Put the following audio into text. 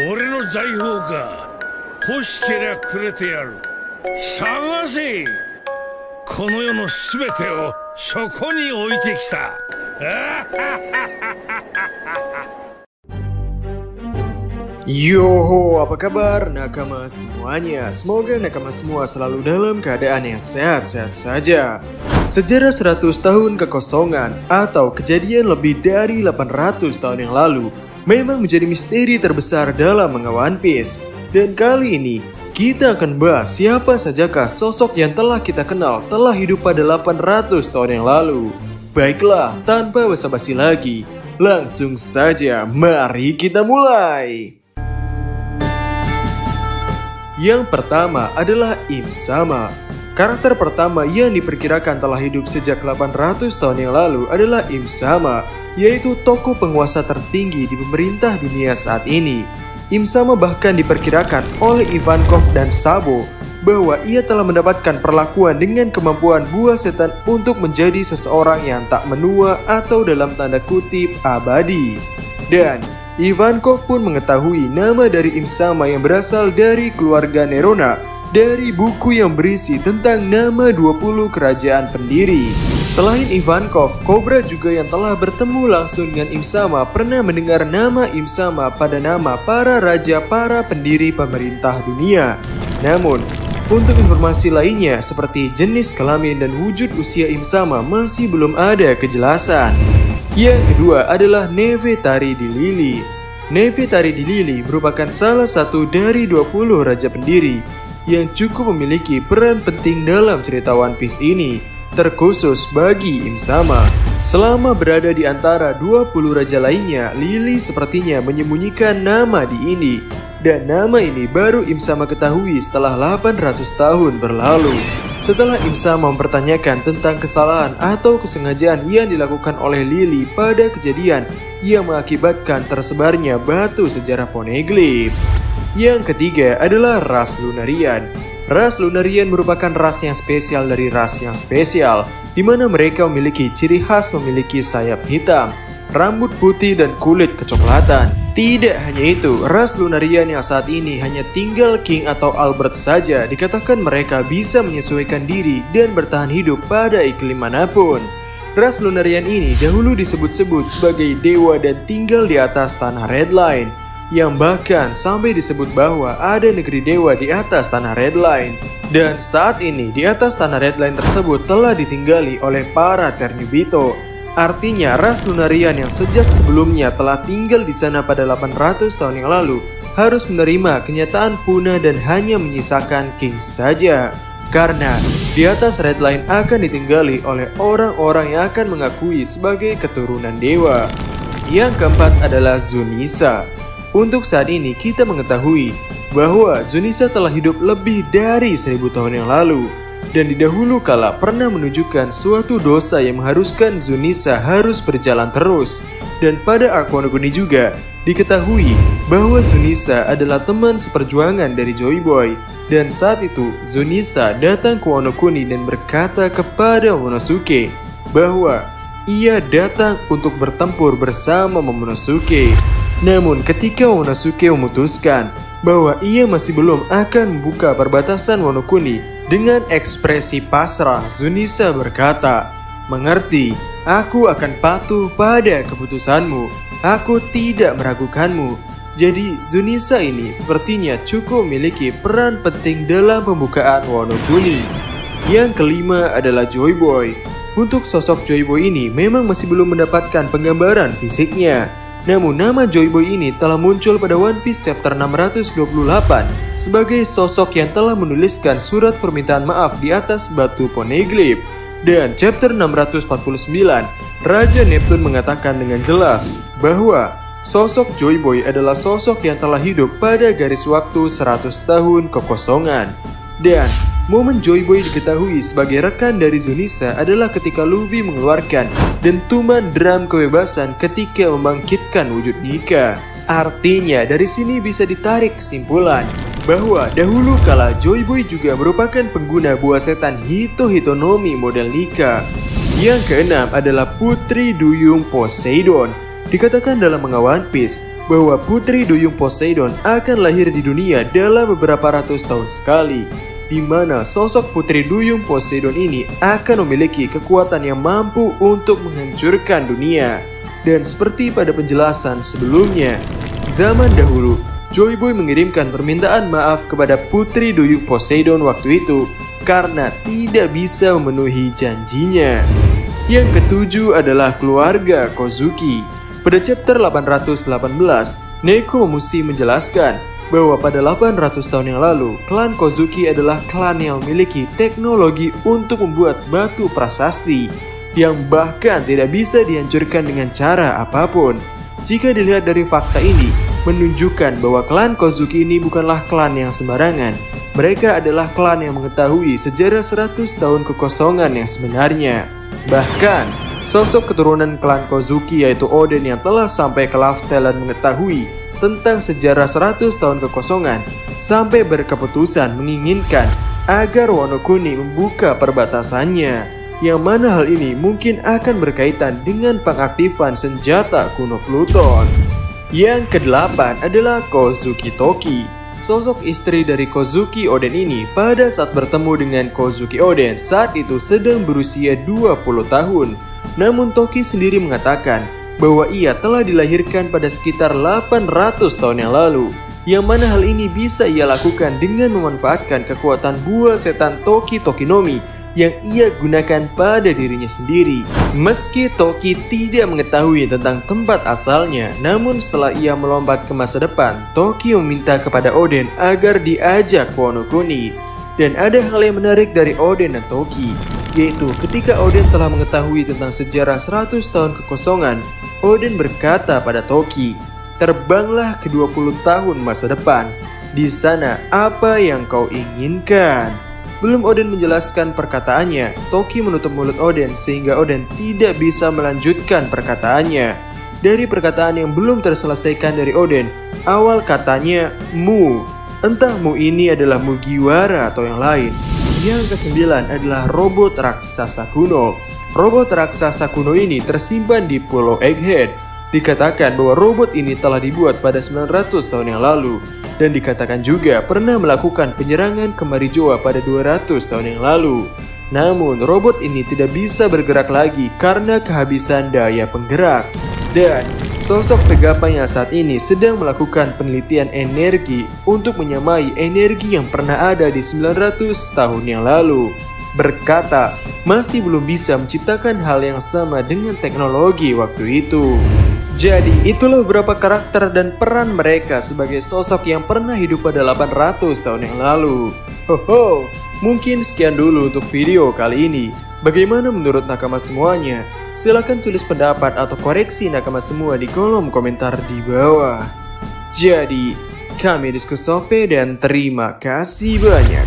俺の財宝か。欲しけりゃくれてやる。探せ。この世のすべてをそこに置いてきた。Yoho, apa kabar nakama semuanya? Semoga nakama semua selalu dalam keadaan yang sehat-sehat saja. Sejarah 100 tahun kekosongan atau kejadian lebih dari 800 tahun yang lalu memang menjadi misteri terbesar dalam manga One Piece. Dan kali ini kita akan bahas siapa sajakah sosok yang telah kita kenal telah hidup pada 800 tahun yang lalu. Baiklah, tanpa basa-basi lagi, langsung saja mari kita mulai. Yang pertama adalah Im Sama. Karakter pertama yang diperkirakan telah hidup sejak 800 tahun yang lalu adalah Im Sama, yaitu tokoh penguasa tertinggi di pemerintah dunia saat ini. Im Sama bahkan diperkirakan oleh Ivankov dan Sabo bahwa ia telah mendapatkan perlakuan dengan kemampuan buah setan untuk menjadi seseorang yang tak menua atau dalam tanda kutip abadi. Dan Ivankov pun mengetahui nama dari Im Sama yang berasal dari keluarga Nerona dari buku yang berisi tentang nama 20 kerajaan pendiri. Selain Ivankov, Cobra juga yang telah bertemu langsung dengan Im Sama pernah mendengar nama Im Sama pada nama para raja para pendiri pemerintah dunia. Namun, untuk informasi lainnya seperti jenis kelamin dan wujud usia Im Sama masih belum ada kejelasan. Yang kedua adalah Nefertari di Lili. Nefertari di Lili merupakan salah satu dari 20 raja pendiri yang cukup memiliki peran penting dalam cerita One Piece ini, terkhusus bagi Im Sama. Selama berada di antara 20 raja lainnya, Lili sepertinya menyembunyikan nama di ini. Dan nama ini baru Im Sama ketahui setelah 800 tahun berlalu. Setelah Im Sama mempertanyakan tentang kesalahan atau kesengajaan yang dilakukan oleh Lili pada kejadian yang mengakibatkan tersebarnya batu sejarah Poneglyph. Yang ketiga adalah ras Lunarian. Ras Lunarian merupakan ras yang spesial dari ras yang spesial, di mana mereka memiliki ciri khas memiliki sayap hitam, rambut putih dan kulit kecoklatan. Tidak hanya itu, ras Lunarian yang saat ini hanya tinggal King atau Albert saja dikatakan mereka bisa menyesuaikan diri dan bertahan hidup pada iklim manapun. Ras Lunarian ini dahulu disebut-sebut sebagai dewa dan tinggal di atas tanah Red Line, yang bahkan sampai disebut bahwa ada negeri dewa di atas tanah Red Line. Dan saat ini di atas tanah Red Line tersebut telah ditinggali oleh para Ternubito. Artinya ras Lunarian yang sejak sebelumnya telah tinggal di sana pada 800 tahun yang lalu harus menerima kenyataan punah dan hanya menyisakan King saja. Karena di atas Red Line akan ditinggali oleh orang-orang yang akan mengakui sebagai keturunan dewa. Yang keempat adalah Zunisa. Untuk saat ini kita mengetahui bahwa Zunisa telah hidup lebih dari 1000 tahun yang lalu. Dan di dahulu kala pernah menunjukkan suatu dosa yang mengharuskan Zunisa harus berjalan terus. Dan pada arc Wano Kuni juga diketahui bahwa Zunisa adalah teman seperjuangan dari Joy Boy. Dan saat itu Zunisa datang ke Wano Kuni dan berkata kepada Momonosuke bahwa ia datang untuk bertempur bersama Momonosuke. Namun ketika Momonosuke memutuskan bahwa ia masih belum akan membuka perbatasan Wano Kuni, dengan ekspresi pasrah Zunisa berkata, "Mengerti, aku akan patuh pada keputusanmu. Aku tidak meragukanmu." Jadi Zunisa ini sepertinya cukup memiliki peran penting dalam pembukaan Wano Kuni. Yang kelima adalah Joy Boy. Untuk sosok Joy Boy ini memang masih belum mendapatkan penggambaran fisiknya. Namun nama Joy Boy ini telah muncul pada One Piece chapter 628 sebagai sosok yang telah menuliskan surat permintaan maaf di atas batu Poneglyph. Dan chapter 649, Raja Neptune mengatakan dengan jelas bahwa sosok Joy Boy adalah sosok yang telah hidup pada garis waktu 100 tahun kekosongan. Dan momen Joy Boy diketahui sebagai rekan dari Zunisa adalah ketika Luffy mengeluarkan dentuman drum kebebasan ketika membangkitkan wujud Nika. Artinya dari sini bisa ditarik kesimpulan bahwa dahulu kala Joy Boy juga merupakan pengguna buah setan Hito Hitonomi model Nika. Yang keenam adalah Putri Duyung Poseidon. Dikatakan dalam manga One Piece bahwa Putri Duyung Poseidon akan lahir di dunia dalam beberapa ratus tahun sekali, di mana sosok Putri Duyung Poseidon ini akan memiliki kekuatan yang mampu untuk menghancurkan dunia. Dan seperti pada penjelasan sebelumnya, zaman dahulu Joy Boy mengirimkan permintaan maaf kepada Putri Duyung Poseidon waktu itu karena tidak bisa memenuhi janjinya. Yang ketujuh adalah keluarga Kozuki. Pada chapter 818, Neko Momoshi menjelaskan bahwa pada 800 tahun yang lalu, klan Kozuki adalah klan yang memiliki teknologi untuk membuat batu prasasti yang bahkan tidak bisa dihancurkan dengan cara apapun. Jika dilihat dari fakta ini, menunjukkan bahwa klan Kozuki ini bukanlah klan yang sembarangan. Mereka adalah klan yang mengetahui sejarah 100 tahun kekosongan yang sebenarnya. Bahkan, sosok keturunan klan Kozuki yaitu Oden yang telah sampai ke Laftel dan mengetahui tentang sejarah 100 tahun kekosongan sampai berkeputusan menginginkan agar Wano Kuni membuka perbatasannya, yang mana hal ini mungkin akan berkaitan dengan pengaktifan senjata kuno Pluton. Yang kedelapan adalah Kozuki Toki. Sosok istri dari Kozuki Oden ini pada saat bertemu dengan Kozuki Oden saat itu sedang berusia 20 tahun. Namun Toki sendiri mengatakan bahwa ia telah dilahirkan pada sekitar 800 tahun yang lalu, yang mana hal ini bisa ia lakukan dengan memanfaatkan kekuatan buah setan Toki Tokinomi yang ia gunakan pada dirinya sendiri. Meski Toki tidak mengetahui tentang tempat asalnya, namun setelah ia melompat ke masa depan, Toki meminta kepada Oden agar diajak Wano Kuni. Dan ada hal yang menarik dari Oden dan Toki, yaitu ketika Oden telah mengetahui tentang sejarah 100 tahun kekosongan, Oden berkata pada Toki, "Terbanglah ke 20 tahun masa depan. Di sana apa yang kau inginkan?" Belum Oden menjelaskan perkataannya, Toki menutup mulut Oden sehingga Oden tidak bisa melanjutkan perkataannya. Dari perkataan yang belum terselesaikan dari Oden, awal katanya Mu. Entah Mu ini adalah Mugiwara atau yang lain. Yang kesembilan adalah robot raksasa kuno. Robot raksasa kuno ini tersimpan di Pulau Egghead. Dikatakan bahwa robot ini telah dibuat pada 900 tahun yang lalu. Dan dikatakan juga pernah melakukan penyerangan ke Marijoa pada 200 tahun yang lalu. Namun robot ini tidak bisa bergerak lagi karena kehabisan daya penggerak. Dan sosok Vegapunk yang saat ini sedang melakukan penelitian energi untuk menyamai energi yang pernah ada di 900 tahun yang lalu. Berkata, masih belum bisa menciptakan hal yang sama dengan teknologi waktu itu. Jadi itulah beberapa karakter dan peran mereka sebagai sosok yang pernah hidup pada 800 tahun yang lalu. Mungkin sekian dulu untuk video kali ini. Bagaimana menurut nakama semuanya? Silahkan tulis pendapat atau koreksi nakama semua di kolom komentar di bawah. Jadi, kami Diskusope dan terima kasih banyak.